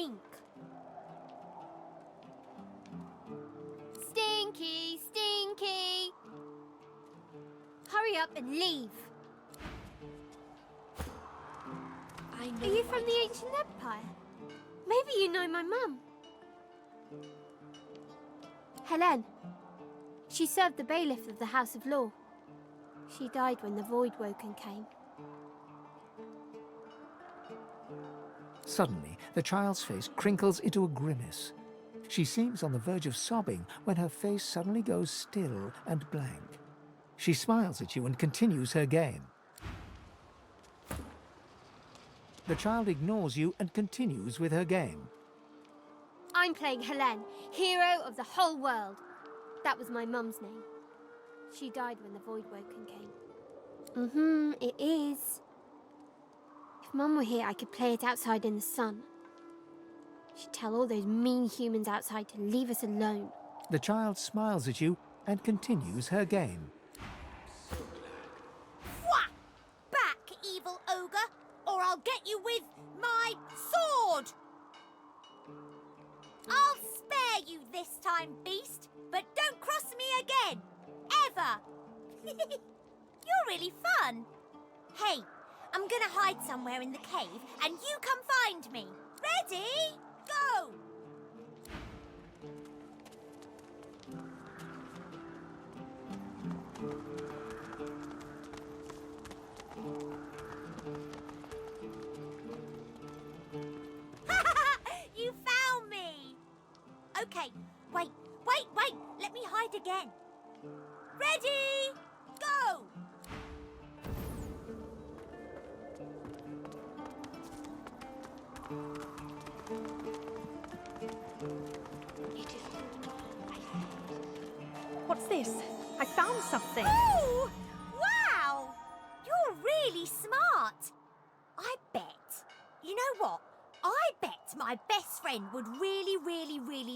stink. Stinky, stinky. Hurry up and leave. I know. Are you from the ancient empire? Maybe you know my mum. Helen. She served the bailiff of the House of Law. She died when the Voidwoken came. Suddenly, the child's face crinkles into a grimace. She seems on the verge of sobbing when her face suddenly goes still and blank. She smiles at you and continues her game. The child ignores you and continues with her game. I'm playing Helen, hero of the whole world. That was my mum's name. She died when the Voidwoken came. It is. If Mum were here, I could play it outside in the sun. She'd tell all those mean humans outside to leave us alone. The child smiles at you and continues her game. Whack! Back, evil ogre, or I'll get you with my sword! I'll spare you this time, beast, but don't cross me again! Ever! You're really fun. Hey, I'm gonna hide somewhere in the cave, and you come find me. Ready? Go! You found me! Okay, wait. Let me hide again. Ready? Go! What's this? I found something. Oh! Wow! You're really smart. I bet. You know what? I bet my best friend would really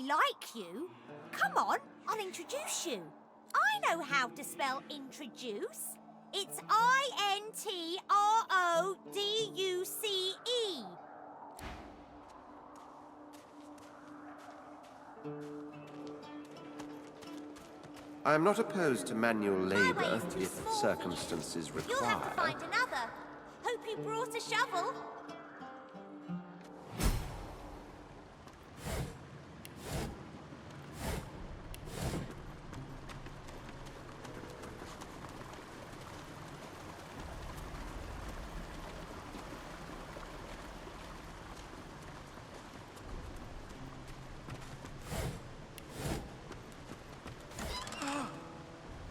like you. Come on, I'll introduce you. I know how to spell introduce. It's I-N-T-R-O-D-U-C-E. I am not opposed to manual labour Highway's too if small for you. circumstances require. You'll have to find another. Hope you brought a shovel.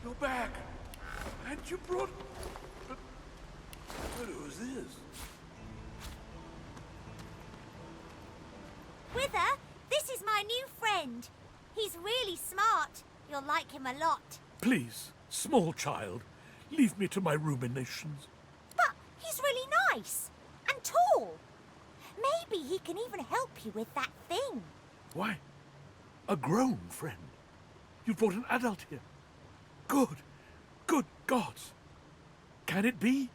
You're back. And you brought... But who's this? Wither, this is my new friend. He's really smart. You'll like him a lot. Please, small child, leave me to my ruminations. But he's really nice and tall. Maybe he can even help you with that thing. Why? A grown friend? You brought an adult here. Good gods. Can it be?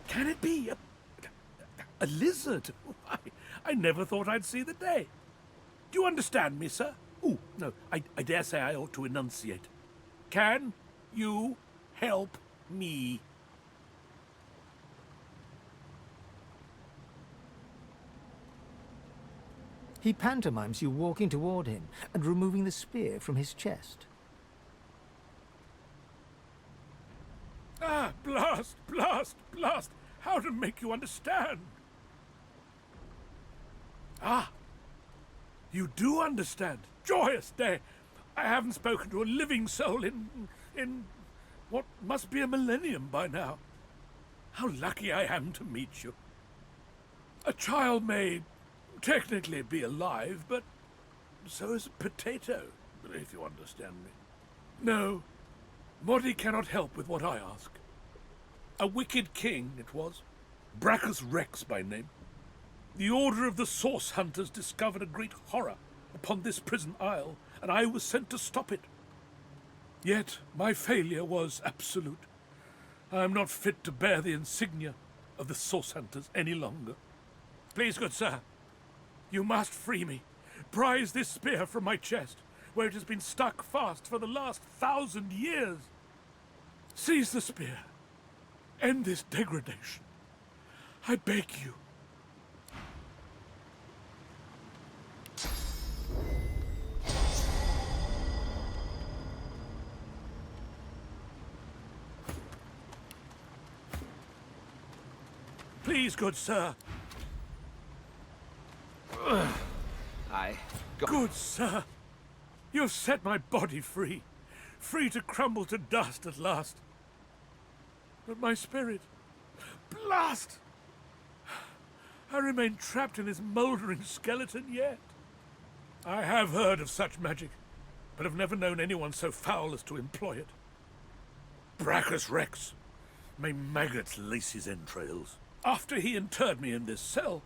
Can it be a lizard? Why, I never thought I'd see the day. Do you understand me, sir? Oh, no, I dare say I ought to enunciate. Can you help me? He pantomimes you walking toward him and removing the spear from his chest. Ah, blast! How to make you understand? Ah, you do understand. Joyous day. I haven't spoken to a living soul in what must be a millennium by now. How lucky I am to meet you. A child may technically be alive, but so is a potato, if you understand me. No, Mody cannot help with what I ask. A wicked king it was, Brachus Rex by name. The order of the Source Hunters discovered a great horror upon this prison isle, and I was sent to stop it. Yet my failure was absolute. I am not fit to bear the insignia of the Source Hunters any longer. Please, good sir, you must free me. Prise this spear from my chest, where it has been stuck fast for the last 1,000 years. Seize the spear. End this degradation. I beg you. Please, good sir. Good sir. You have set my body free. Free to crumble to dust at last. But my spirit... Blast! I remain trapped in this mouldering skeleton yet. I have heard of such magic, but have never known anyone so foul as to employ it. Brachus Rex. May maggots lace his entrails. After he interred me in this cell,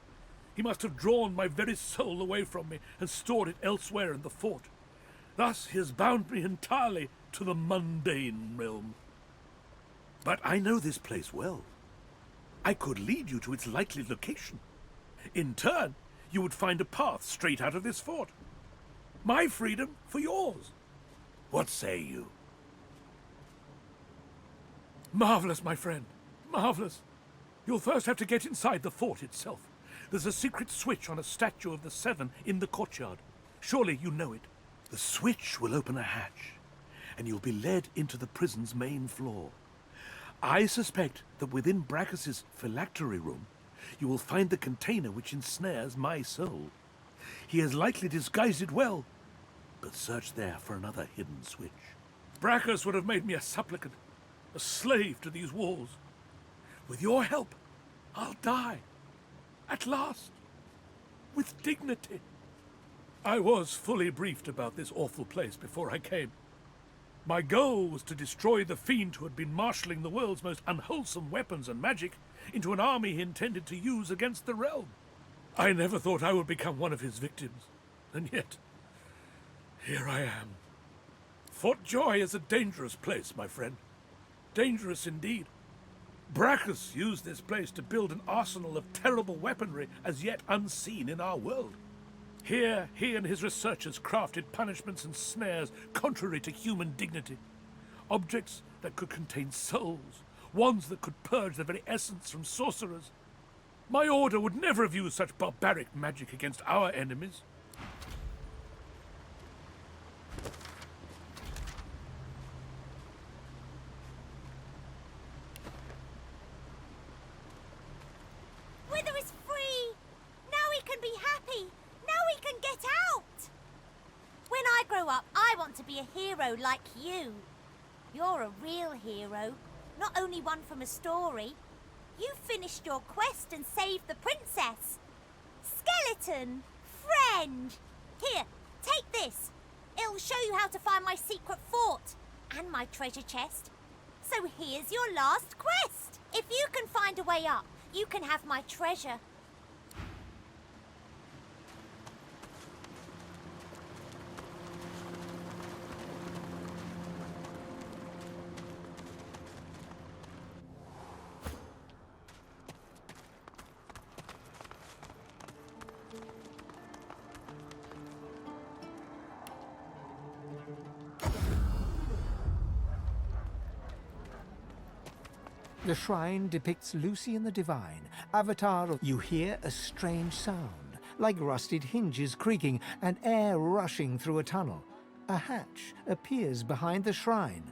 he must have drawn my very soul away from me and stored it elsewhere in the fort. Thus he has bound me entirely to the mundane realm. But I know this place well. I could lead you to its likely location. In turn, you would find a path straight out of this fort. My freedom for yours. What say you? Marvelous, my friend. Marvelous. You'll first have to get inside the fort itself. There's a secret switch on a statue of the Seven in the courtyard. Surely you know it. The switch will open a hatch, and you'll be led into the prison's main floor. I suspect that within Brachus's phylactery room, you will find the container which ensnares my soul. He has likely disguised it well, but search there for another hidden switch. Brachus would have made me a supplicant, a slave to these walls. With your help, I'll die. At last. With dignity. I was fully briefed about this awful place before I came. My goal was to destroy the fiend who had been marshalling the world's most unwholesome weapons and magic into an army he intended to use against the realm. I never thought I would become one of his victims, and yet, here I am. Fort Joy is a dangerous place, my friend. Dangerous indeed. Brachus used this place to build an arsenal of terrible weaponry as yet unseen in our world. Here, he and his researchers crafted punishments and snares contrary to human dignity. Objects that could contain souls, wands that could purge the very essence from sorcerers. My order would never have used such barbaric magic against our enemies. Wither is free! Now we can be happy! Now we can get out! When I grow up, I want to be a hero like you. You're a real hero, not only one from a story. You finished your quest and saved the princess. Skeleton, friend. Here, take this. It'll show you how to find my secret fort and my treasure chest. So here's your last quest. If you can find a way up, you can have my treasure. The shrine depicts Lucy and the Divine, avatar of... You hear a strange sound, like rusted hinges creaking and air rushing through a tunnel. A hatch appears behind the shrine.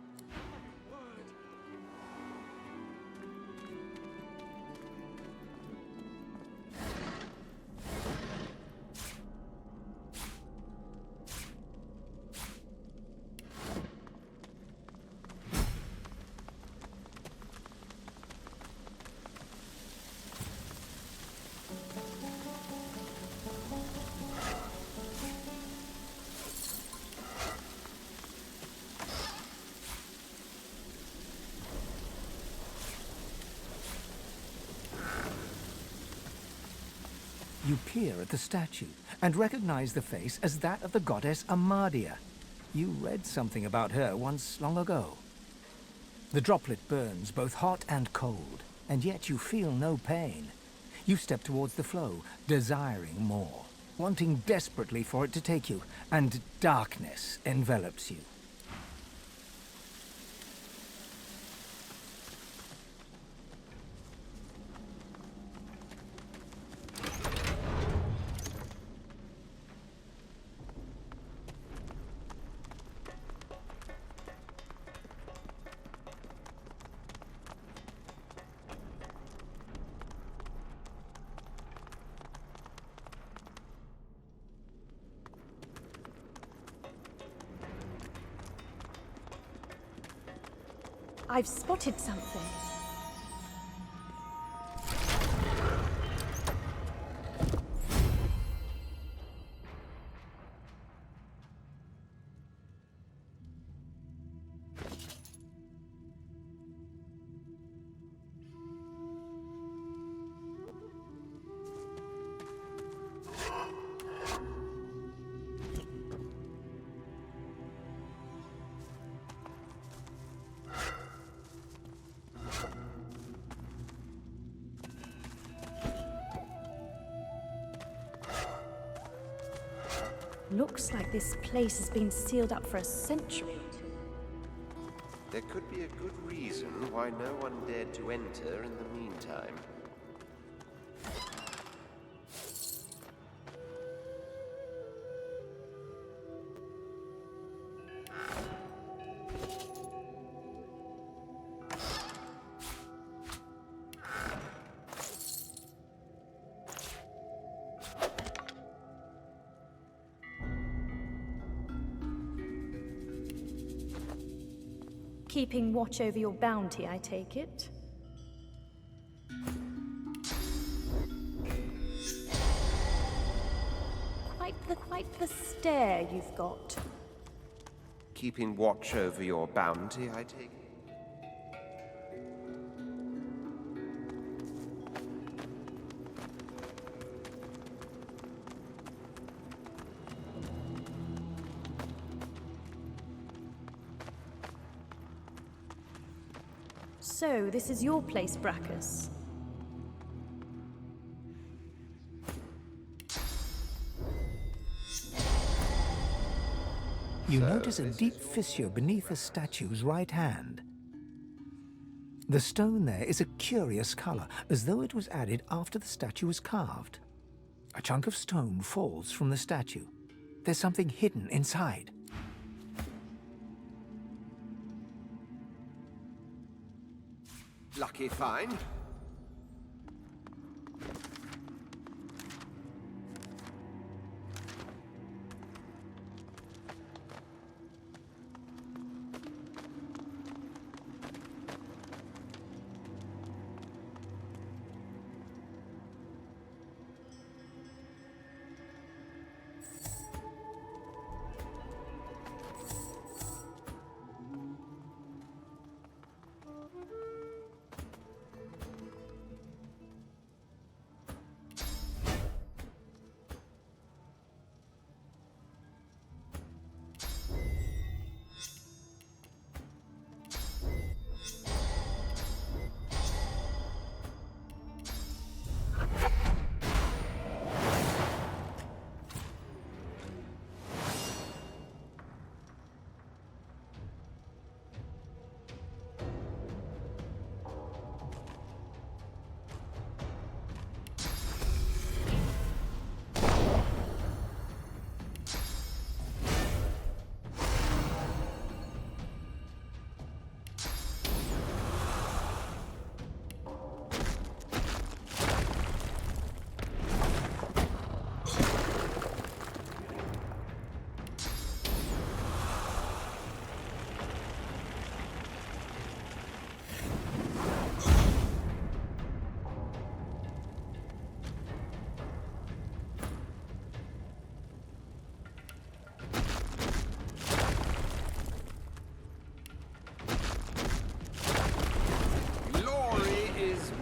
You peer at the statue and recognize the face as that of the goddess Amadia. You read something about her once long ago. The droplet burns both hot and cold, and yet you feel no pain. You step towards the flow, desiring more, wanting desperately for it to take you, and darkness envelops you. I've spotted something. Looks like this place has been sealed up for a century or two. There could be a good reason why no one dared to enter in the meantime. Keeping watch over your bounty, I take it? Quite the stare you've got. Keeping watch over your bounty, I take it? So, this is your place, Brachus. You notice a deep fissure beneath the statue's right hand. The stone there is a curious color, as though it was added after the statue was carved. A chunk of stone falls from the statue. There's something hidden inside. Lucky find.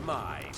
Mine.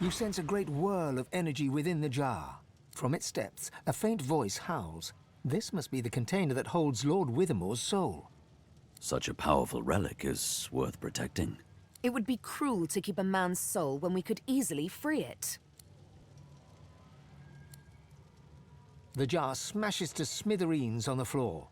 You sense a great whirl of energy within the jar. From its depths, a faint voice howls. This must be the container that holds Lord Withermoore's soul. Such a powerful relic is worth protecting. It would be cruel to keep a man's soul when we could easily free it. The jar smashes to smithereens on the floor.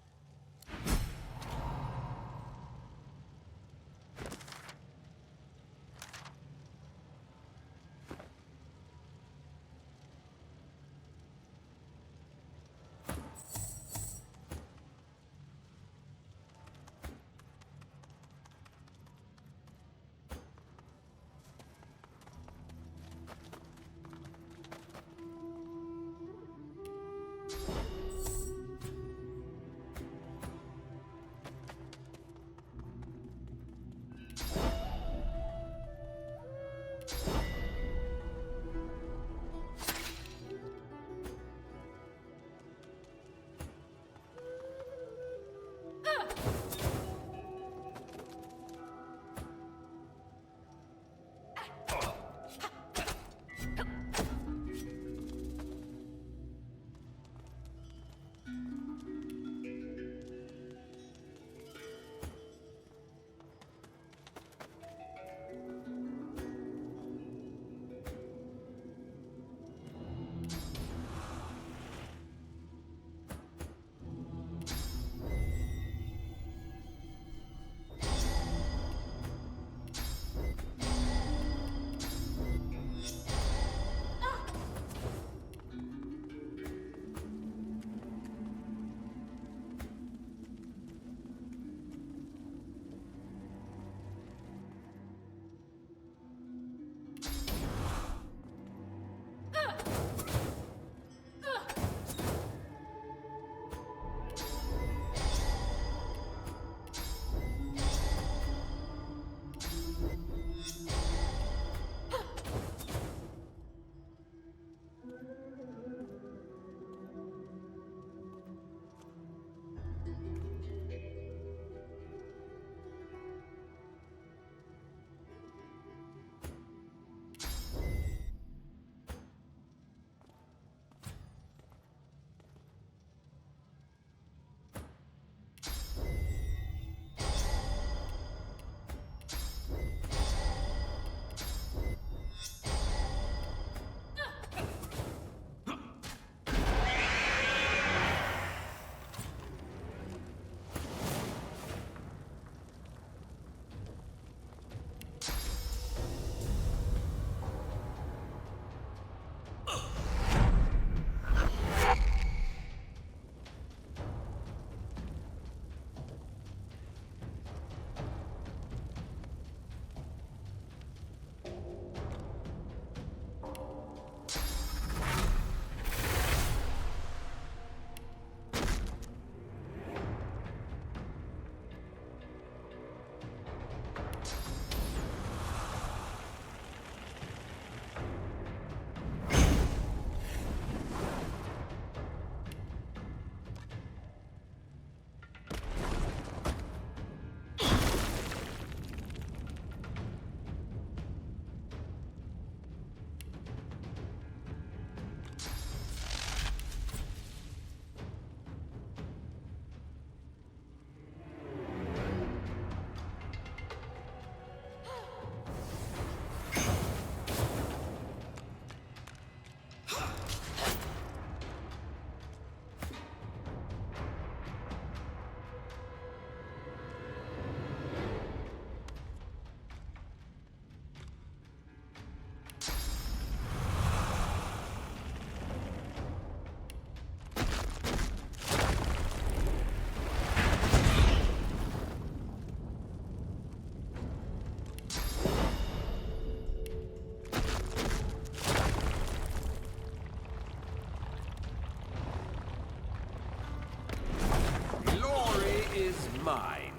mine.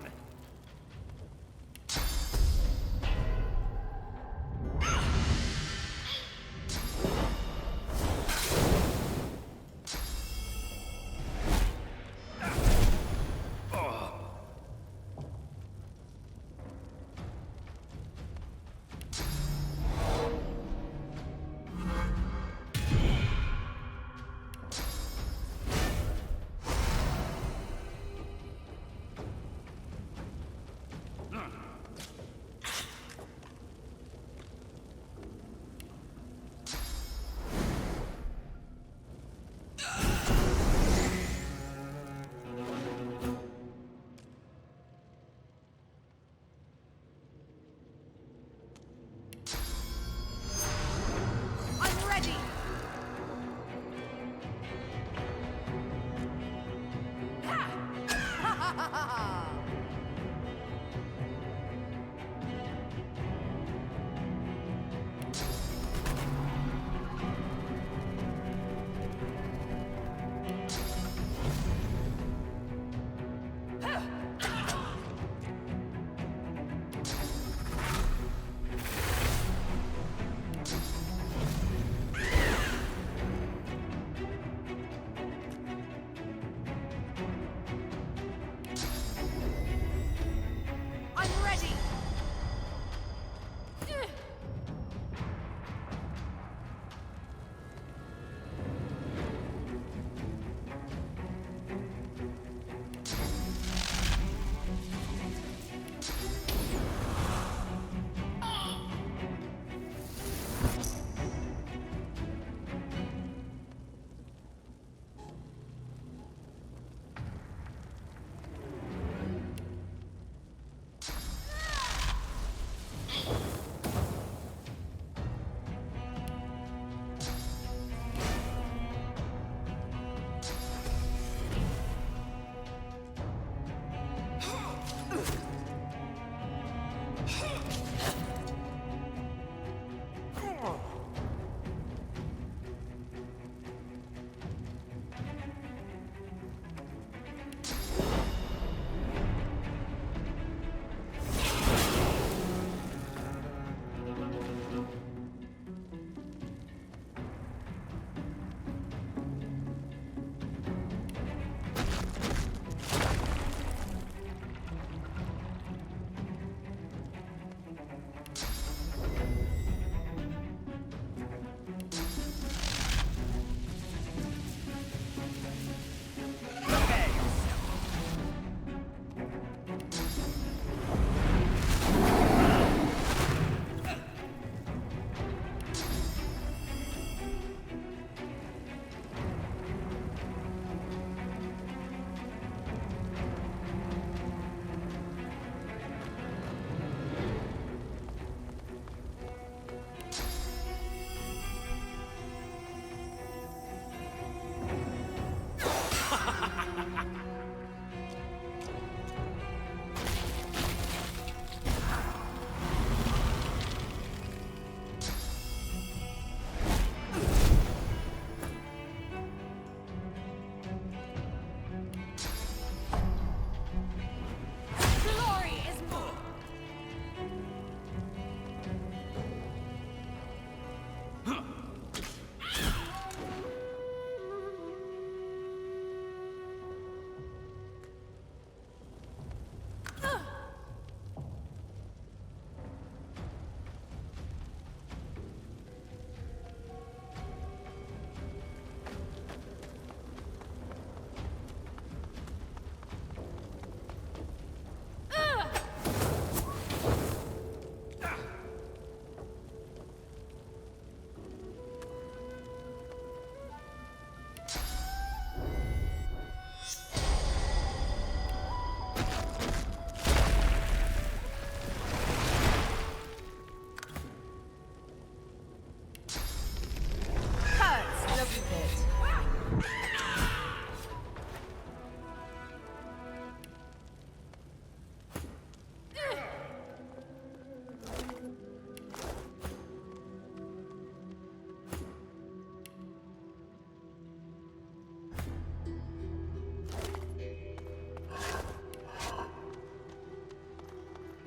I'm ready.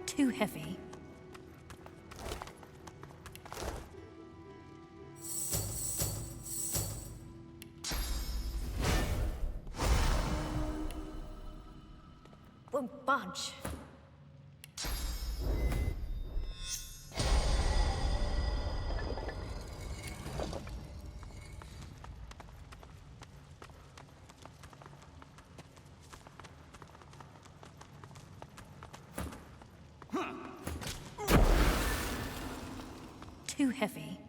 Too heavy. Won't budge. Too heavy.